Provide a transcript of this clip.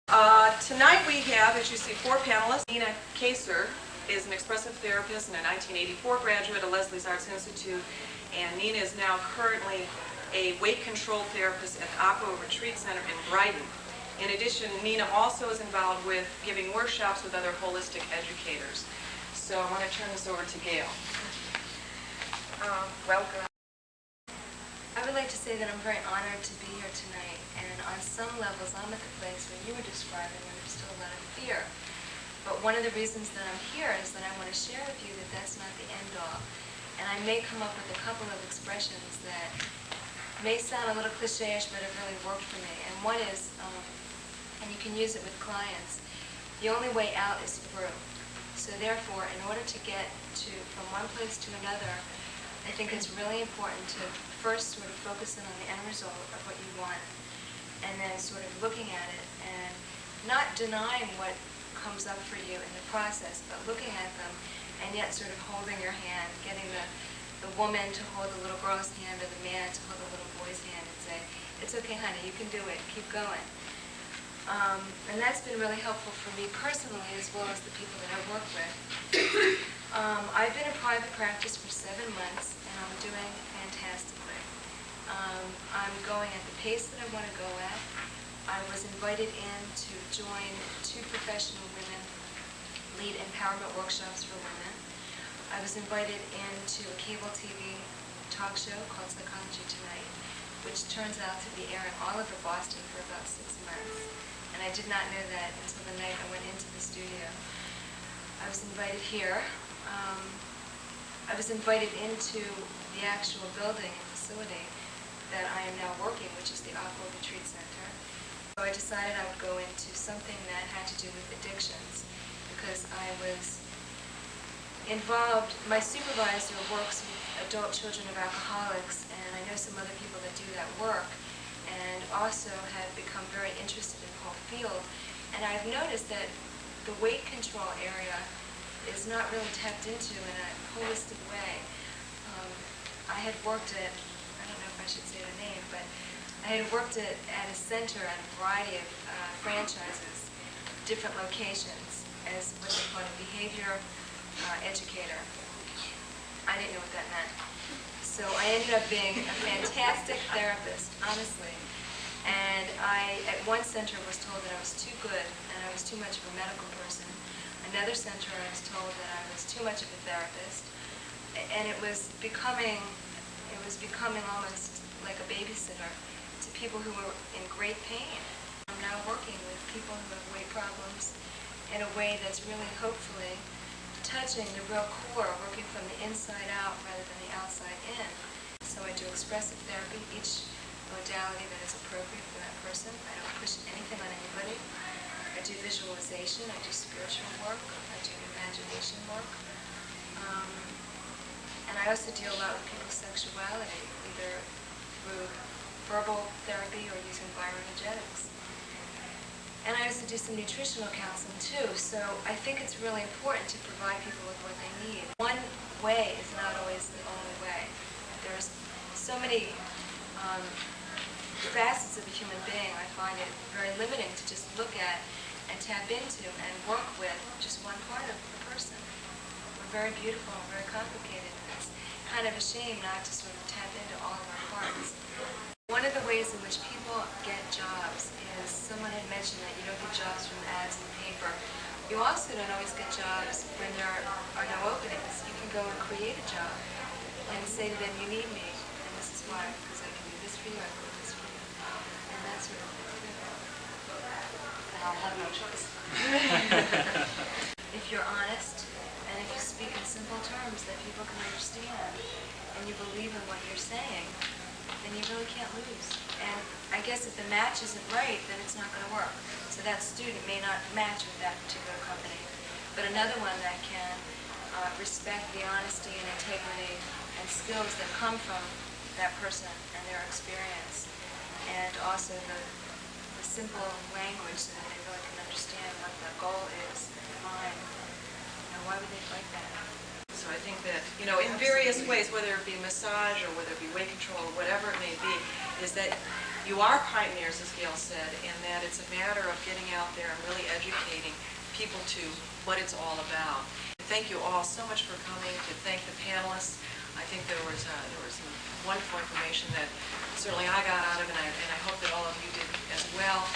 Tonight we have, as you see, 4 panelists. Nina Kaser is an expressive therapist and a 1984 graduate of Lesley's Arts Institute, and Nina is now currently a weight control therapist at the Aqua Retreat Center in Brighton. In addition, Nina also is involved with giving workshops with other holistic educators. So I want to turn this over to Gail. Welcome. I would like to say that I'm very honored to be here tonight, and on some levels I'm at the place where you were describing when there's still a lot of fear. But one of the reasons that I'm here is that I want to share with you that that's not the end all. And I may come up with a couple of expressions that may sound a little cliche-ish, but have really worked for me. And one is, and you can use it with clients, the only way out is through. So therefore, in order to get from one place to another, I think it's really important to first sort of focus in on the end result of what you want, and then sort of looking at it and not denying what comes up for you in the process, but looking at them and yet sort of holding your hand, getting the woman to hold the little girl's hand or the man to hold the little boy's hand and say, it's okay, honey, you can do it, keep going. And that's been really helpful for me personally as well as the people that I work with. I've been in private practice for 7 months, and I'm doing fantastically. I'm going at the pace that I want to go at. I was invited in to join 2 professional women lead empowerment workshops for women. I was invited into a cable TV talk show called Psychology Tonight, which turns out to be airing all over Boston for about 6 months. And I did not know that until the night I went into the studio. I was invited here. I was invited into the actual building and facility that I am now working, which is the Aqua Retreat Center. So I decided I would go into something that had to do with addictions, because I was involved. My supervisor works with adult children of alcoholics, and I know some other people that do that work, and also have become very interested in the whole field. And I've noticed that the weight control area is not really tapped into in a holistic way. I had worked at, I don't know if I should say the name, but I had worked at a center at a variety of franchises, different locations, as what they call a behavior educator. I didn't know what that meant. So I ended up being a fantastic therapist, honestly. And at one center, was told that I was too good and I was too much of a medical person. Another center, I was told that I was too much of a therapist. And it was becoming almost like a babysitter to people who were in great pain. I'm now working with people who have weight problems in a way that's really, hopefully, touching the real core, working from the inside out rather than the outside in. So I do expressive therapy, each modality that is appropriate for that person. I don't push anything on anybody. I do visualization, I do spiritual work, I do imagination work. And I also deal a lot with people's sexuality, either through verbal therapy or using bioenergetics. And I also do some nutritional counseling too, so I think it's really important to provide people with what they need. One way is not always the only way. There's so many facets of a human being. I find it very limiting to just look at and tap into and work with just one part of the person. We're very beautiful and very complicated, and it's kind of a shame not to sort of tap into all of our parts. One of the ways in which people get jobs is, someone had mentioned that you don't get jobs from ads in the paper. You also don't always get jobs when there are no openings. You can go and create a job and say to them, you need me, and this is why, because I can do this for you, I can do this for you. And that sort of thing. And I'll have no choice. If you're honest, and if you speak in simple terms that people can understand, and you believe in what you're saying, then you really can't lose. And I guess if the match isn't right, then it's not going to work. So that student may not match with that particular company. But another one that can respect the honesty and integrity and skills that come from that person and their experience, and also the simple language so that they really can understand what the goal is in their mind. Why would they like that? So I think that, in various ways, whether it be massage or whether it be weight control or whatever it may be, is that you are pioneers, as Gail said, and that it's a matter of getting out there and really educating people to what it's all about. Thank you all so much for coming, to thank the panelists. I think there was some wonderful information that certainly I got out of it, and I hope that all of you did as well.